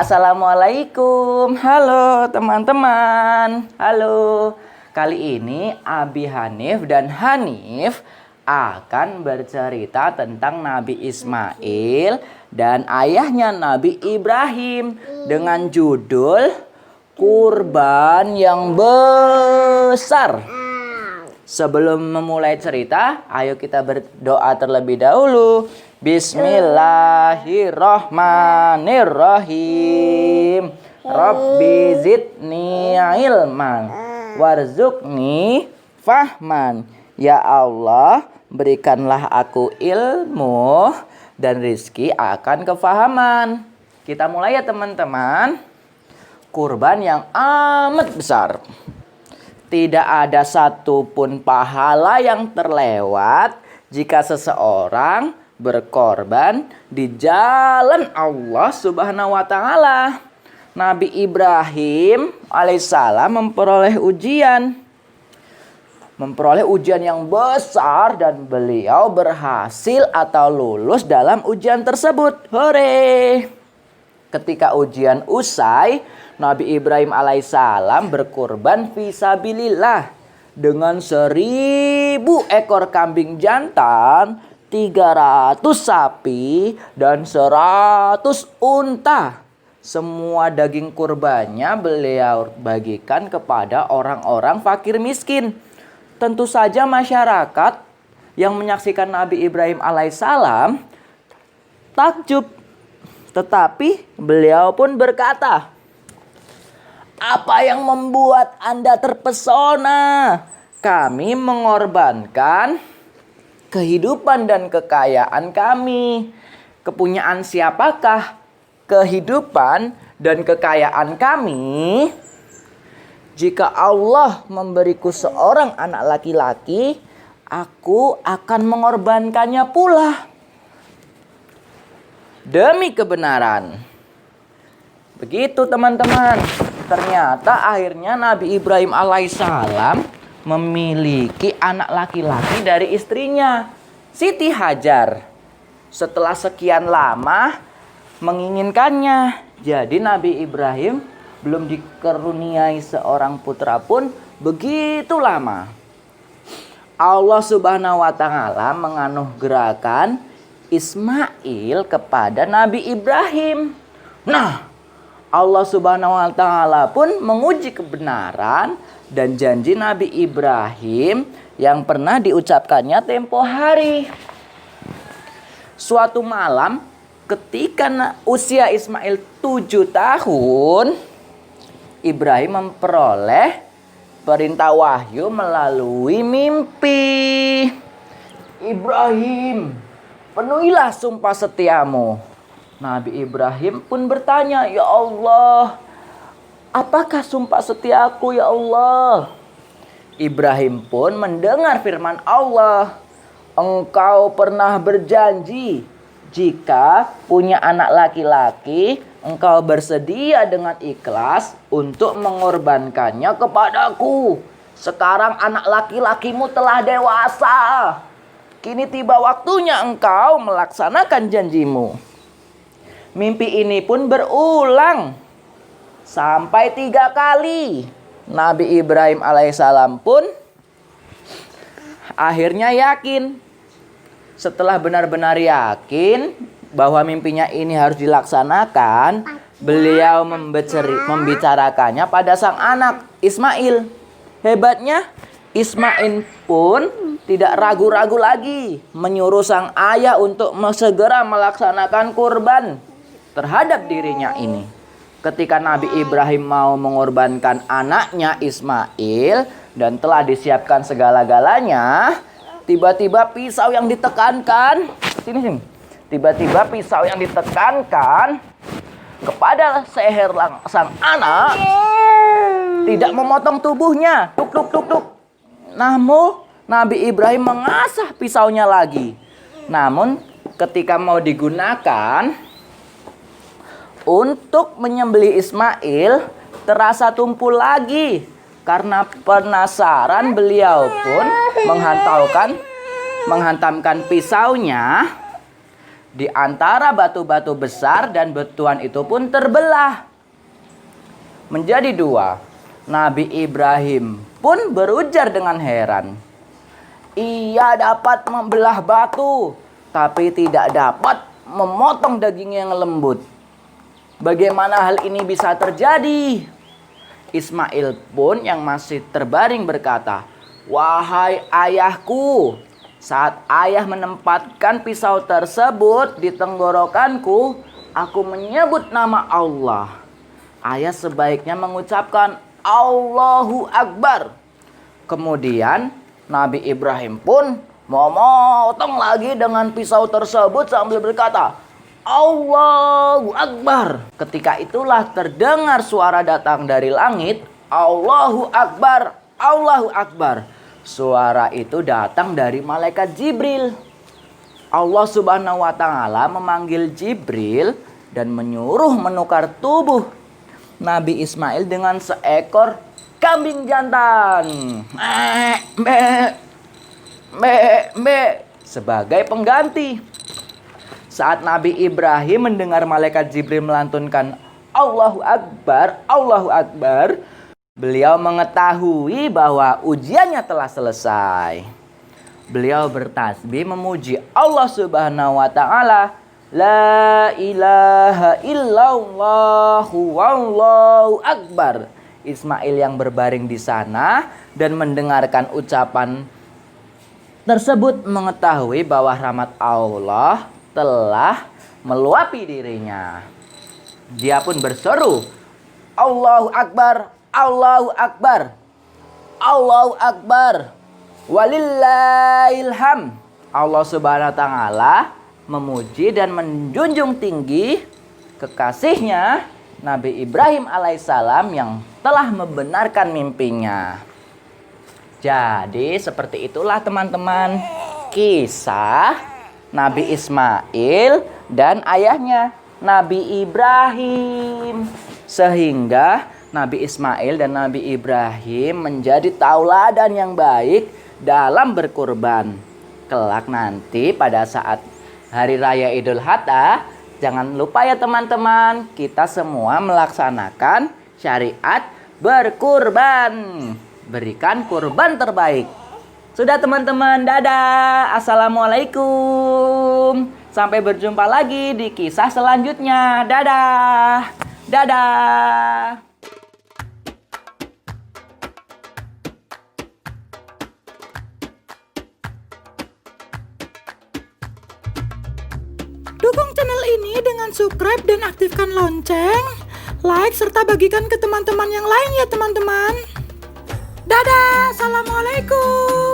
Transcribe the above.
Assalamualaikum. Halo teman-teman. Halo. Kali ini Abi Hanif dan Hanif akan bercerita tentang Nabi Ismail dan ayahnya Nabi Ibrahim dengan judul Kurban yang Besar. Sebelum memulai cerita, ayo kita berdoa terlebih dahulu. Bismillahirrahmanirrahim. Rabbi zidni ilman warzuqni fahman. Ya Allah, berikanlah aku ilmu dan rizki akan kefahaman. Kita mulai ya teman-teman. Kurban yang amat besar. Tidak ada satupun pahala yang terlewat jika seseorang berkorban di jalan Allah Subhanahu wa Ta'ala. Nabi Ibrahim alaihissalam memperoleh ujian yang besar dan beliau berhasil atau lulus dalam ujian tersebut. Hore! Ketika ujian usai, Nabi Ibrahim alaihissalam berkurban fisabilillah dengan 1000 ekor kambing jantan, 300 sapi, dan 100 unta. Semua daging kurbannya beliau bagikan kepada orang-orang fakir miskin. Tentu saja masyarakat yang menyaksikan Nabi Ibrahim alaihissalam takjub. Tetapi beliau pun berkata, "Apa yang membuat Anda terpesona? Kami mengorbankan kehidupan dan kekayaan kami." Kepunyaan siapakah kehidupan dan kekayaan kami? Jika Allah memberiku seorang anak laki-laki, aku akan mengorbankannya pula demi kebenaran. Begitu teman-teman. Ternyata akhirnya Nabi Ibrahim alaihissalam memiliki anak laki-laki dari istrinya, Siti Hajar. Setelah sekian lama menginginkannya. Jadi Nabi Ibrahim belum dikaruniai seorang putra pun begitu lama. Allah Subhanahu wa Ta'ala menganugerahkan Ismail kepada Nabi Ibrahim. Nah, Allah Subhanahu wa Ta'ala pun menguji kebenaran dan janji Nabi Ibrahim yang pernah diucapkannya tempo hari. Suatu malam ketika usia Ismail 7 tahun, Ibrahim memperoleh perintah wahyu melalui mimpi. "Ibrahim, penuhilah sumpah setiamu." Nabi Ibrahim pun bertanya, "Ya Allah, apakah sumpah setiaku ya Allah?" Ibrahim pun mendengar firman Allah, "Engkau pernah berjanji jika punya anak laki-laki, engkau bersedia dengan ikhlas untuk mengorbankannya kepadaku. Sekarang anak laki-lakimu telah dewasa. Kini tiba waktunya engkau melaksanakan janjimu." Mimpi ini pun berulang sampai 3 kali. Nabi Ibrahim alaihissalam pun akhirnya yakin. Setelah benar-benar yakin bahwa mimpinya ini harus dilaksanakan, beliau membicarakannya pada sang anak Ismail. Hebatnya, Ismail pun tidak ragu-ragu lagi menyuruh sang ayah untuk segera melaksanakan kurban terhadap dirinya ini. Ketika Nabi Ibrahim mau mengorbankan anaknya Ismail dan telah disiapkan segala-galanya, tiba-tiba pisau yang ditekankan, tiba-tiba pisau yang ditekankan kepada leher sang anak tidak memotong tubuhnya. Tuk tuk tuk tuk. Namun Nabi Ibrahim mengasah pisaunya lagi. Namun ketika mau digunakan untuk menyembelih Ismail, terasa tumpul lagi. Karena penasaran, beliau pun menghantamkan pisaunya Di antara batu-batu besar dan batuan itu pun terbelah menjadi dua. Nabi Ibrahim pun berujar dengan heran. Ia dapat membelah batu, tapi tidak dapat memotong daging yang lembut. Bagaimana hal ini bisa terjadi? Ismail pun yang masih terbaring berkata, "Wahai ayahku, saat ayah menempatkan pisau tersebut di tenggorokanku, aku menyebut nama Allah. Ayah sebaiknya mengucapkan Allahu Akbar." Kemudian Nabi Ibrahim pun memotong lagi dengan pisau tersebut sambil berkata, Allahu Akbar. Ketika itulah terdengar suara datang dari langit, Allahu Akbar, Allahu Akbar. Suara itu datang dari malaikat Jibril. Allah Subhanahu wa Ta'ala memanggil Jibril dan menyuruh menukar tubuh Nabi Ismail dengan seekor kambing jantan. Sebagai pengganti. Saat Nabi Ibrahim mendengar malaikat Jibril melantunkan Allahu Akbar, Allahu Akbar, beliau mengetahui bahwa ujiannya telah selesai. Beliau bertasbih memuji Allah Subhanahu wa Ta'ala. La ilaha illallah wallahu akbar. Ismail yang berbaring di sana dan mendengarkan ucapan tersebut mengetahui bahwa rahmat Allah telah meluapi dirinya. Dia pun berseru, Allahu Akbar, Allahu Akbar, Allahu Akbar, walillahilham. Allah Subhanahu wa Ta'ala memuji dan menjunjung tinggi kekasihnya Nabi Ibrahim alaihissalam yang telah membenarkan mimpinya. Jadi seperti itulah teman-teman kisah Nabi Ismail dan ayahnya Nabi Ibrahim. Sehingga Nabi Ismail dan Nabi Ibrahim menjadi tauladan yang baik dalam berkurban. Kelak nanti pada saat Hari Raya Idul Adha, jangan lupa ya teman-teman, kita semua melaksanakan syariat berkurban. Berikan kurban terbaik. Sudah teman-teman, dadah. Assalamualaikum. Sampai berjumpa lagi di kisah selanjutnya. Dadah. Dadah. Dukung channel ini dengan subscribe dan aktifkan lonceng, like, serta bagikan ke teman-teman yang lain ya teman-teman. Dadah, assalamualaikum.